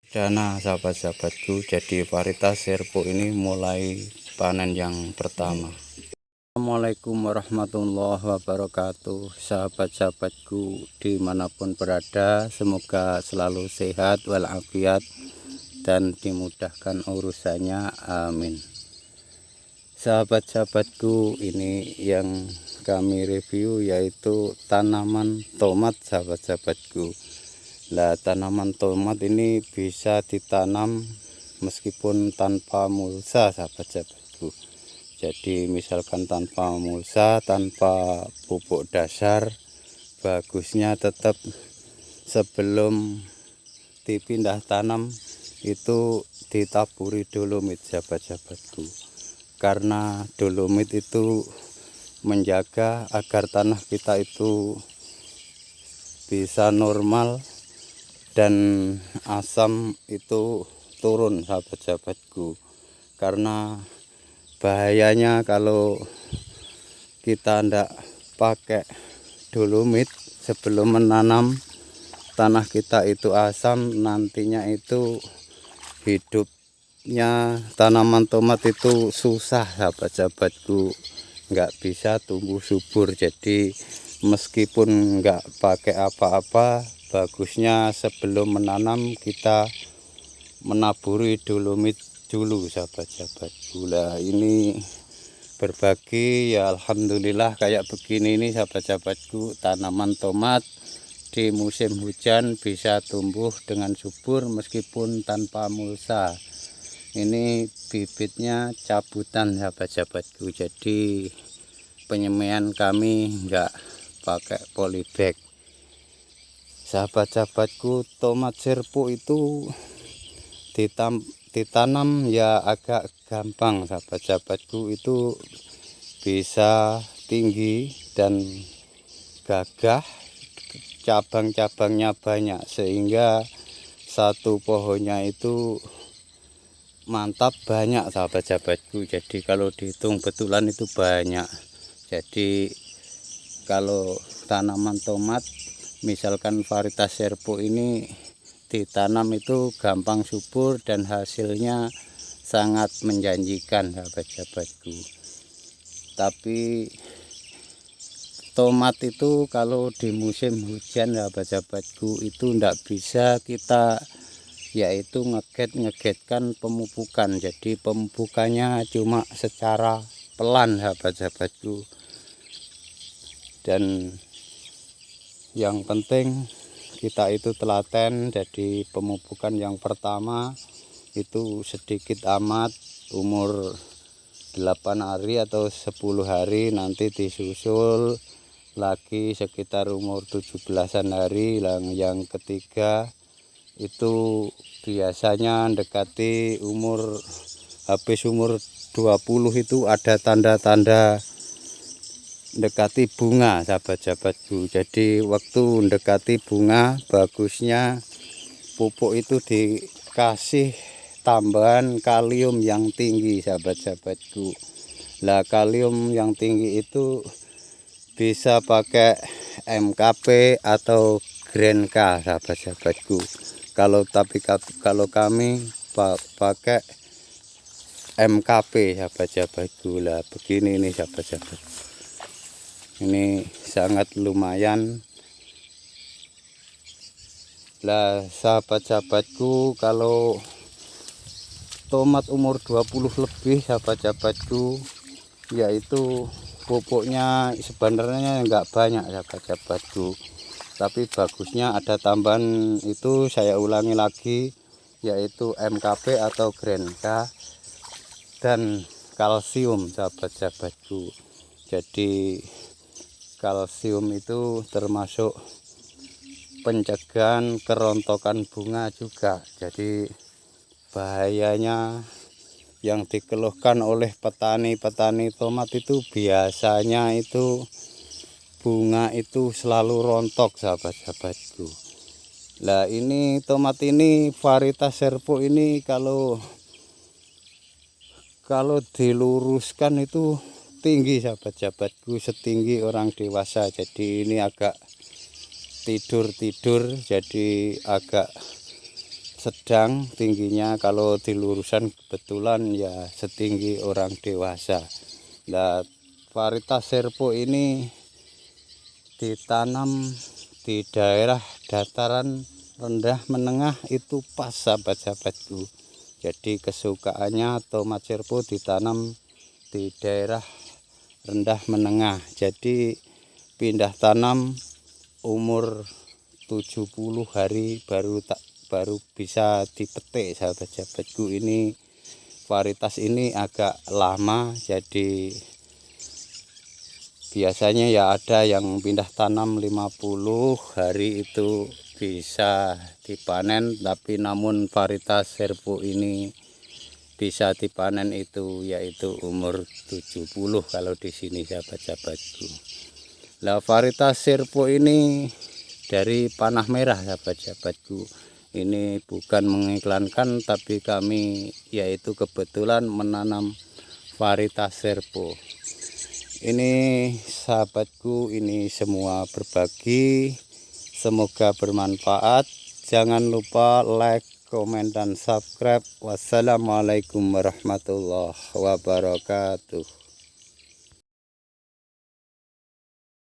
Dana sahabat-sahabatku, jadi varietas serpo ini mulai panen yang pertama. Assalamualaikum warahmatullahi wabarakatuh. Sahabat-sahabatku dimanapun berada, semoga selalu sehat walafiat dan dimudahkan urusannya, amin. Sahabat-sahabatku, ini yang kami review yaitu tanaman tomat sahabat-sahabatku. Lah, tanaman tomat ini bisa ditanam meskipun tanpa mulsa sahabat-sahabatku. Jadi misalkan tanpa mulsa, tanpa pupuk dasar, bagusnya tetap sebelum dipindah tanam itu ditaburi dolomit sahabat-sahabatku. Karena dolomit itu menjaga agar tanah kita itu bisa normal dan asam itu turun sahabat-sahabatku. Karena bahayanya kalau kita ndak pakai dolomit sebelum menanam, tanah kita itu asam, nantinya itu hidupnya tanaman tomat itu susah sahabat-sahabatku, nggak bisa tumbuh subur. Jadi meskipun nggak pakai apa-apa, bagusnya sebelum menanam kita menaburi dolomit dulu sahabat-sahabatku. Lah, ini berbagi ya, alhamdulillah kayak begini ini sahabat-sahabatku, tanaman tomat di musim hujan bisa tumbuh dengan subur meskipun tanpa mulsa. Ini bibitnya cabutan sahabat-sahabatku, jadi penyemaian kami nggak pakai polybag. Sahabat-sahabatku, tomat serpo itu ditanam ya agak gampang sahabat-sahabatku, itu bisa tinggi dan gagah, cabang-cabangnya banyak sehingga satu pohonnya itu mantap banyak sahabat-sahabatku. Jadi kalau dihitung betulan itu banyak. Jadi kalau tanaman tomat misalkan varietas serpo ini ditanam itu gampang subur dan hasilnya sangat menjanjikan sahabat-sahabatku. Tapi tomat itu kalau di musim hujan sahabat-sahabatku itu tidak bisa kita yaitu ngegetkan pemupukan. Jadi pemupukannya cuma secara pelan sahabat-sahabatku. Dan yang penting kita itu telaten. Jadi pemupukan yang pertama itu sedikit amat, umur 8 hari atau 10 hari, nanti disusul lagi sekitar umur 17-an hari. Yang ketiga itu biasanya mendekati habis umur 20 itu ada tanda-tanda mendekati bunga sahabat-sahabatku. Jadi waktu mendekati bunga bagusnya pupuk itu dikasih tambahan kalium yang tinggi sahabat-sahabatku. Lah, kalium yang tinggi itu bisa pakai MKP atau Grenka sahabat-sahabatku. Kalau kami pakai MKP sahabat-sahabatku. Lah, begini nih sahabat-sahabat. Ini sangat lumayan. Lah, sahabat-sahabatku, kalau tomat umur 20 lebih sahabat-sahabatku, yaitu pupuknya sebenarnya nggak banyak sahabat-sahabatku, tapi bagusnya ada tambahan itu, saya ulangi lagi, yaitu MKP atau Grenka dan kalsium sahabat-sahabatku. Jadi kalsium itu termasuk pencegahan kerontokan bunga juga. Jadi bahayanya yang dikeluhkan oleh petani-petani tomat itu biasanya itu bunga itu selalu rontok sahabat-sahabatku. Lah, ini tomat ini varietas serpo ini kalau diluruskan itu tinggi sahabat-sahabatku, setinggi orang dewasa. Jadi ini agak tidur, jadi agak sedang tingginya, kalau di lurusan kebetulan ya setinggi orang dewasa. Nah, varietas serpo ini ditanam di daerah dataran rendah menengah itu pas sahabat-sahabatku. Jadi kesukaannya tomat serpo ditanam di daerah rendah menengah. Jadi pindah tanam umur 70 hari baru bisa dipetik sahabat-sahabatku. Ini varietas ini agak lama, jadi biasanya ya ada yang pindah tanam 50 hari itu bisa dipanen, tapi namun varietas serpo ini bisa dipanen itu yaitu umur 70 kalau di sini sahabat-sahabatku. Lah varietas serpo ini dari Panah Merah sahabat-sahabatku. Ini bukan mengiklankan, tapi kami yaitu kebetulan menanam varietas serpo. Ini sahabatku, ini semua berbagi, semoga bermanfaat. Jangan lupa like, komen, dan subscribe. Wassalamualaikum warahmatullahi wabarakatuh.